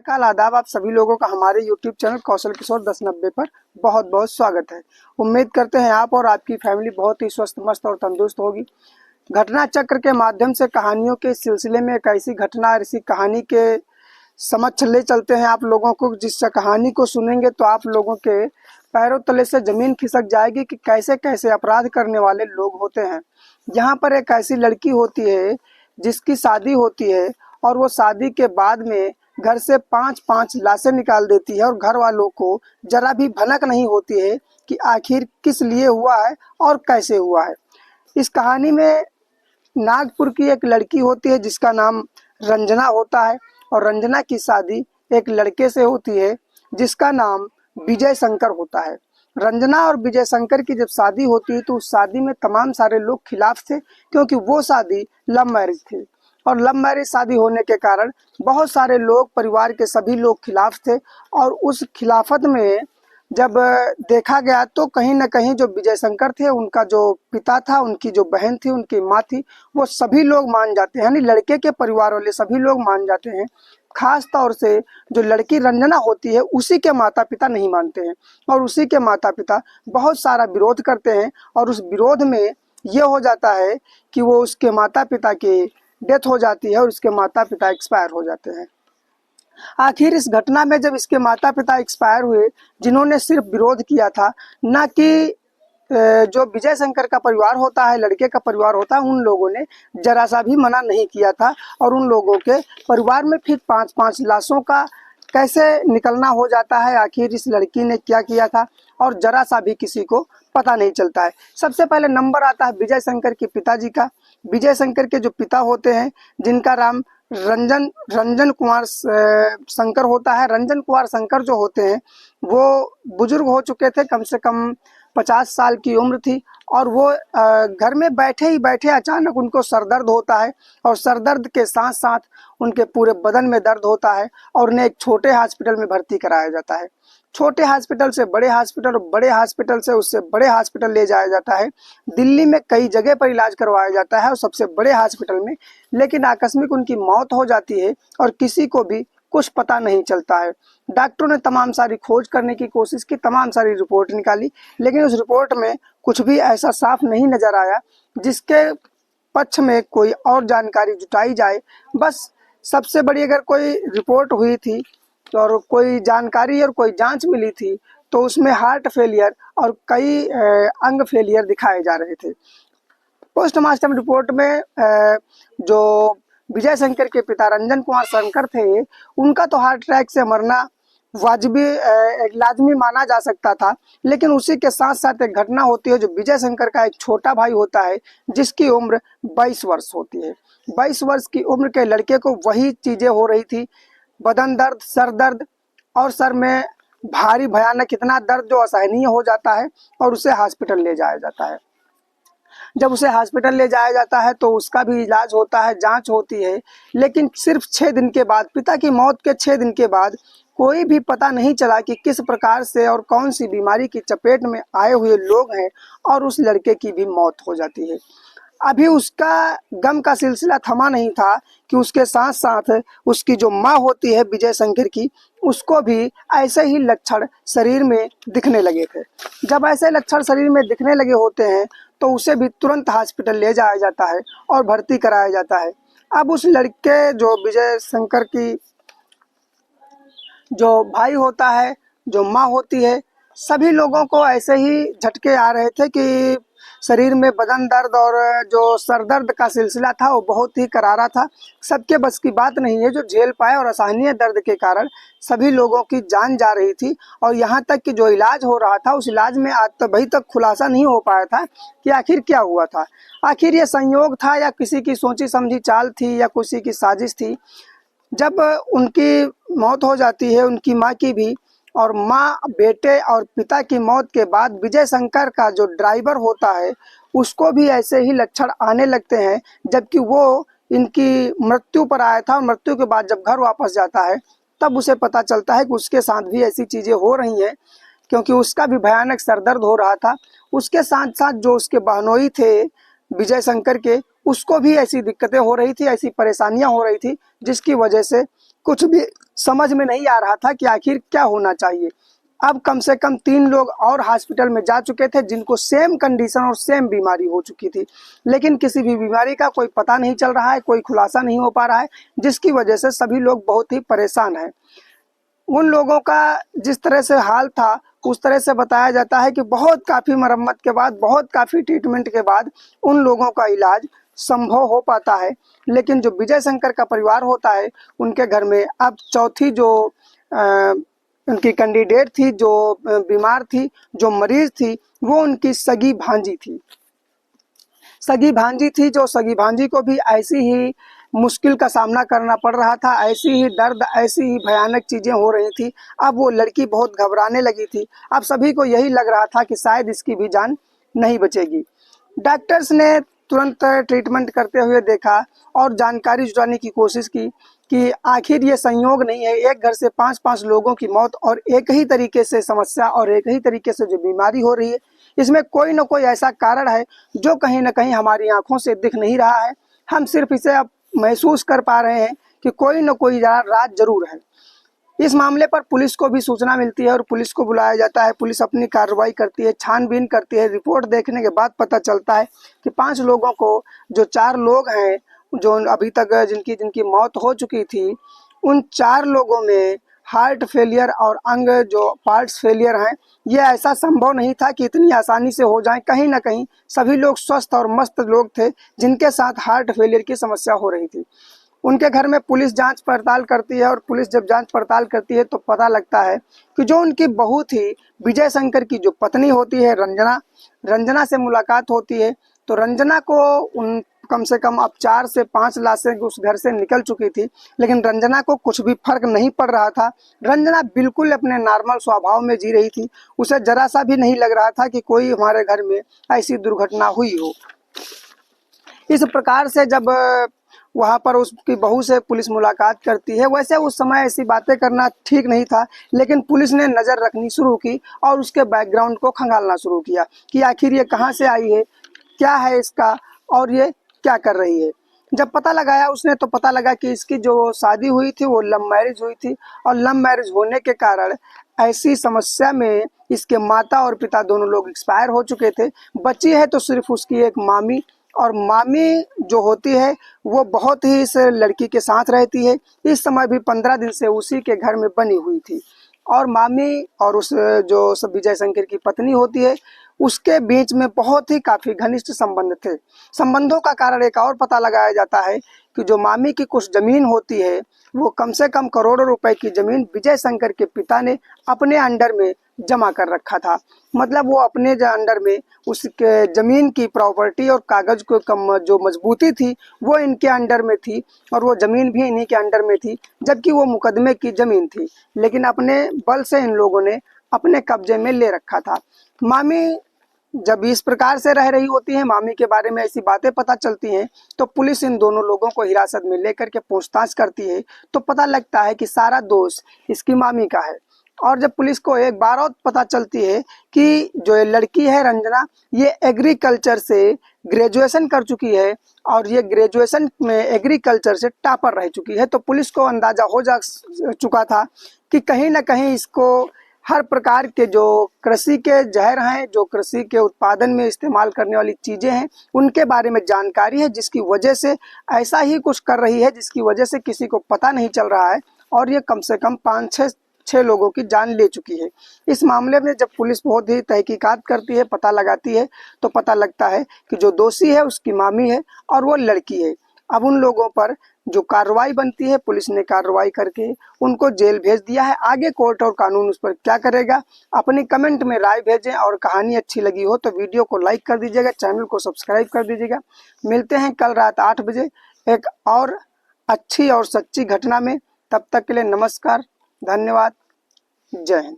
काल आदाब। आप सभी लोगों का हमारे YouTube चैनल कौशल किशोर 1090 पर बहुत बहुत स्वागत है। उम्मीद करते हैं आप और आपकी फैमिली बहुत ही स्वस्थ, मस्त और तंदुरुस्त होगी। घटना चक्र के माध्यम से कहानियों के सिलसिले में एक ऐसी घटना और इसी कहानी के समक्ष ले चलते हैं आप लोगों को, जिस कहानी को सुनेंगे तो आप लोगों के पैरों तले से जमीन खिसक जाएगी कि कैसे कैसे अपराध करने वाले लोग होते हैं। यहाँ पर एक ऐसी लड़की होती है जिसकी शादी होती है और वो शादी के बाद में घर से 5-5 लाशें निकाल देती है और घर वालों को जरा भी भनक नहीं होती है कि आखिर किस लिए हुआ है और कैसे हुआ है। इस कहानी में नागपुर की एक लड़की होती है जिसका नाम रंजना होता है और रंजना की शादी एक लड़के से होती है जिसका नाम विजय शंकर होता है। रंजना और विजय शंकर की जब शादी होती है तो उस शादी में तमाम सारे लोग खिलाफ थे, क्योंकि वो शादी लव मैरिज थी और लव मैरिज शादी होने के कारण बहुत सारे लोग, परिवार के सभी लोग खिलाफ थे। और उस खिलाफत में जब देखा गया तो कहीं ना कहीं जो विजय शंकर थे, उनका जो पिता था, उनकी जो बहन थी, उनकी माँ थी, वो सभी लोग मान जाते हैं, यानी लड़के के परिवार वाले सभी लोग मान जाते हैं। खास तौर से जो लड़की रंजना होती है उसी के माता पिता नहीं मानते हैं और उसी के माता पिता बहुत सारा विरोध करते हैं और उस विरोध में ये हो जाता है कि वो उसके माता पिता की डेथ हो जाती है और उसके माता पिता एक्सपायर हो जाते हैं। आखिर इस घटना में जब इसके माता पिता एक्सपायर हुए, जिन्होंने सिर्फ विरोध किया था, ना कि जो विजय शंकर का परिवार होता है, लड़के का परिवार होता है, उन लोगों ने जरा सा भी मना नहीं किया था। और उन लोगों के परिवार में फिर 5-5 लाशों का कैसे निकलना हो जाता है, आखिर इस लड़की ने क्या किया था, और जरा सा भी किसी को पता नहीं चलता है। सबसे पहले नंबर आता है विजय शंकर के पिताजी का। विजय शंकर के जो पिता होते हैं, जिनका नाम रंजन कुमार शंकर होता है। रंजन कुमार शंकर जो होते हैं वो बुजुर्ग हो चुके थे, कम से कम 50 साल की उम्र थी। और वो घर में बैठे ही बैठे अचानक उनको सर दर्द होता है और सर दर्द के साथ साथ उनके पूरे बदन में दर्द होता है और उन्हें एक छोटे हॉस्पिटल में भर्ती कराया जाता है। छोटे हॉस्पिटल से बड़े हॉस्पिटल और बड़े हॉस्पिटल से उससे बड़े हॉस्पिटल ले जाया जाता है। दिल्ली में कई जगह पर इलाज करवाया जाता है और सबसे बड़े हॉस्पिटल में, लेकिन आकस्मिक उनकी मौत हो जाती है और किसी को भी कुछ पता नहीं चलता है। डॉक्टरों ने तमाम सारी खोज करने की कोशिश की, तमाम सारी रिपोर्ट निकाली, लेकिन उस रिपोर्ट में कुछ भी ऐसा साफ नहीं नजर आया जिसके पक्ष में कोई और जानकारी जुटाई जाए। बस सबसे बड़ी अगर कोई रिपोर्ट हुई थी और कोई जानकारी और कोई जांच मिली थी तो उसमें हार्ट फेलियर और कई अंग फेलियर दिखाए जा रहे थे। पोस्टमार्टम रिपोर्ट में जो विजय शंकर के पिता रंजन कुमार शंकर थे, उनका तो हार्ट अटैक से मरना वाजिबी एक लाजमी माना जा सकता था, लेकिन उसी के साथ साथ एक घटना होती है जो विजय शंकर का एक छोटा भाई होता है जिसकी उम्र 22 वर्ष होती है। 22 वर्ष की उम्र के लड़के को वही चीजें हो रही थी, बदन दर्द, सर दर्द और सर में भारी भयानक इतना दर्द जो असहनीय हो जाता है और उसे हॉस्पिटल ले जाया जाता है। जब उसे हॉस्पिटल ले जाया जाता है तो उसका भी इलाज होता है, जांच होती है, लेकिन सिर्फ 6 दिन के बाद, पिता की मौत के 6 दिन के बाद कोई भी पता नहीं चला कि किस प्रकार से और कौन सी बीमारी की चपेट में आए हुए लोग हैं और उस लड़के की भी मौत हो जाती है। अभी उसका गम का सिलसिला थमा नहीं था कि उसके साथ साथ उसकी जो माँ होती है विजय शंकर की, उसको भी ऐसे ही लक्षण शरीर में दिखने लगे थे। जब ऐसे लक्षण शरीर में दिखने लगे होते हैं तो उसे भी तुरंत हॉस्पिटल ले जाया जाता है और भर्ती कराया जाता है। अब उस लड़के जो विजय शंकर की जो भाई होता है, जो माँ होती है, सभी लोगों को ऐसे ही झटके आ रहे थे कि शरीर में बदन दर्द और जो सर दर्द का सिलसिला था वो बहुत ही करारा था। सबके बस की बात नहीं है जो झेल पाए और असहनीय दर्द के कारण सभी लोगों की जान जा रही थी। और यहाँ तक कि जो इलाज हो रहा था उस इलाज में आज तक अभी तक खुलासा नहीं हो पाया था कि आखिर क्या हुआ था। आखिर ये संयोग था या किसी की सोची समझी चाल थी या किसी की साजिश थी। जब उनकी मौत हो जाती है, उनकी माँ की भी, और माँ, बेटे और पिता की मौत के बाद विजय शंकर का जो ड्राइवर होता है उसको भी ऐसे ही लक्षण आने लगते हैं, जबकि वो इनकी मृत्यु पर आया था और मृत्यु के बाद जब घर वापस जाता है तब उसे पता चलता है कि उसके साथ भी ऐसी चीज़ें हो रही हैं, क्योंकि उसका भी भयानक सरदर्द हो रहा था। उसके साथ साथ जो उसके बहनोई थे विजय शंकर के, उसको भी ऐसी दिक्कतें हो रही थी, ऐसी परेशानियां हो रही थी, जिसकी वजह से कुछ भी समझ में नहीं आ रहा था कि आखिर क्या होना चाहिए। अब कम से कम 3 लोग और हॉस्पिटल में जा चुके थे जिनको सेम कंडीशन और सेम बीमारी हो चुकी थी, लेकिन किसी भी बीमारी का कोई पता नहीं चल रहा है, कोई खुलासा नहीं हो पा रहा है, जिसकी वजह से सभी लोग बहुत ही परेशान हैं। उन लोगों का जिस तरह से हाल था उस तरह से बताया जाता है कि बहुत काफ़ी मरम्मत के बाद, बहुत काफ़ी ट्रीटमेंट के बाद उन लोगों का इलाज संभव हो पाता है। लेकिन जो विजय शंकर का परिवार होता है, उनके घर में अब चौथी जो उनकी कैंडिडेट थी, जो बीमार थी, जो मरीज थी, वो उनकी सगी भांजी थी। सगी भांजी थी, जो सगी भांजी को भी ऐसी ही मुश्किल का सामना करना पड़ रहा था, ऐसी ही दर्द, ऐसी ही भयानक चीज़ें हो रही थी। अब वो लड़की बहुत घबराने लगी थी। अब सभी को यही लग रहा था कि शायद इसकी भी जान नहीं बचेगी। डॉक्टर्स ने तुरंत ट्रीटमेंट करते हुए देखा और जानकारी जुटाने की कोशिश की कि आखिर ये संयोग नहीं है, एक घर से 5-5 लोगों की मौत और एक ही तरीके से समस्या और एक ही तरीके से जो बीमारी हो रही है, इसमें कोई न कोई ऐसा कारण है जो कहीं न कहीं हमारी आँखों से दिख नहीं रहा है। हम सिर्फ इसे अब महसूस कर पा रहे हैं कि कोई न कोई राज ज़रूर है। इस मामले पर पुलिस को भी सूचना मिलती है और पुलिस को बुलाया जाता है। पुलिस अपनी कार्रवाई करती है, छानबीन करती है। रिपोर्ट देखने के बाद पता चलता है कि 5 लोगों को, जो 4 लोग हैं जो अभी तक जिनकी जिनकी मौत हो चुकी थी, उन 4 लोगों में हार्ट फेलियर और अंग जो पार्ट्स फेलियर हैं, ये ऐसा संभव नहीं था कि इतनी आसानी से हो जाएं। कहीं ना कहीं सभी लोग स्वस्थ और मस्त लोग थे जिनके साथ हार्ट फेलियर की समस्या हो रही थी। उनके घर में पुलिस जांच पड़ताल करती है और पुलिस जब जांच पड़ताल करती है तो पता लगता है कि जो उनकी बहू थी, विजय शंकर की जो पत्नी होती है रंजना, रंजना से मुलाकात होती है। तो रंजना को उन कम से कम अब 4 से 5 लाशें उस घर से निकल चुकी थी, लेकिन रंजना को कुछ भी फर्क नहीं पड़ रहा था। रंजना बिल्कुल अपने नॉर्मल स्वभाव में जी रही थी। उसे जरा सा भी नहीं लग रहा था कि कोई हमारे घर में ऐसी दुर्घटना हुई हो। इस प्रकार से जब वहाँ पर उसकी बहू से पुलिस मुलाकात करती है, वैसे उस समय ऐसी बातें करना ठीक नहीं था, लेकिन पुलिस ने नज़र रखनी शुरू की और उसके बैकग्राउंड को खंगालना शुरू किया कि आखिर ये कहाँ से आई है, क्या है इसका और ये क्या कर रही है। जब पता लगाया उसने तो पता लगा कि इसकी जो शादी हुई थी वो लव मैरिज हुई थी और लव मैरिज होने के कारण ऐसी समस्या में इसके माता और पिता दोनों लोग एक्सपायर हो चुके थे। बची है तो सिर्फ उसकी एक मामी, और मामी जो होती है वो बहुत ही इस लड़की के साथ रहती है। इस समय भी 15 दिन से उसी के घर में बनी हुई थी और मामी और उस जो विजय शंकर की पत्नी होती है उसके बीच में बहुत ही काफ़ी घनिष्ठ संबंध थे। संबंधों का कारण एक और पता लगाया जाता है कि जो मामी की कुछ ज़मीन होती है वो कम से कम करोड़ों रुपए की ज़मीन विजय शंकर के पिता ने अपने अंडर में जमा कर रखा था। मतलब वो अपने अंडर में उसके ज़मीन की प्रॉपर्टी और कागज़ को कम जो मजबूती थी वो इनके अंडर में थी और वो ज़मीन भी इन्हीं के अंडर में थी, जबकि वो मुकदमे की ज़मीन थी, लेकिन अपने बल से इन लोगों ने अपने कब्जे में ले रखा था। मामी जब इस प्रकार से रह रही होती है, मामी के बारे में ऐसी बातें पता चलती हैं, तो पुलिस इन दोनों लोगों को हिरासत में लेकर के पूछताछ करती है तो पता लगता है कि सारा दोष इसकी मामी का है। और जब पुलिस को एक बार और पता चलती है कि जो ये लड़की है रंजना, ये एग्रीकल्चर से ग्रेजुएशन कर चुकी है और ये ग्रेजुएशन में एग्रीकल्चर से टॉपर रह चुकी है, तो पुलिस को अंदाज़ा हो जा चुका था कि कहीं ना कहीं इसको हर प्रकार के जो कृषि के जहर हैं, जो कृषि के उत्पादन में इस्तेमाल करने वाली चीज़ें हैं, उनके बारे में जानकारी है, जिसकी वजह से ऐसा ही कुछ कर रही है जिसकी वजह से किसी को पता नहीं चल रहा है और ये कम से कम 5-6 लोगों की जान ले चुकी है। इस मामले में जब पुलिस बहुत ही तहकीकात करती है, पता लगाती है, तो पता लगता है कि जो दोषी है उसकी मामी है और वो लड़की है। अब उन लोगों पर जो कार्रवाई बनती है, पुलिस ने कार्रवाई करके उनको जेल भेज दिया है। आगे कोर्ट और कानून उस पर क्या करेगा, अपनी कमेंट में राय भेजें और कहानी अच्छी लगी हो तो वीडियो को लाइक कर दीजिएगा, चैनल को सब्सक्राइब कर दीजिएगा। मिलते हैं कल रात 8 बजे एक और अच्छी और सच्ची घटना में। तब तक के लिए नमस्कार, धन्यवाद, जय हिंद।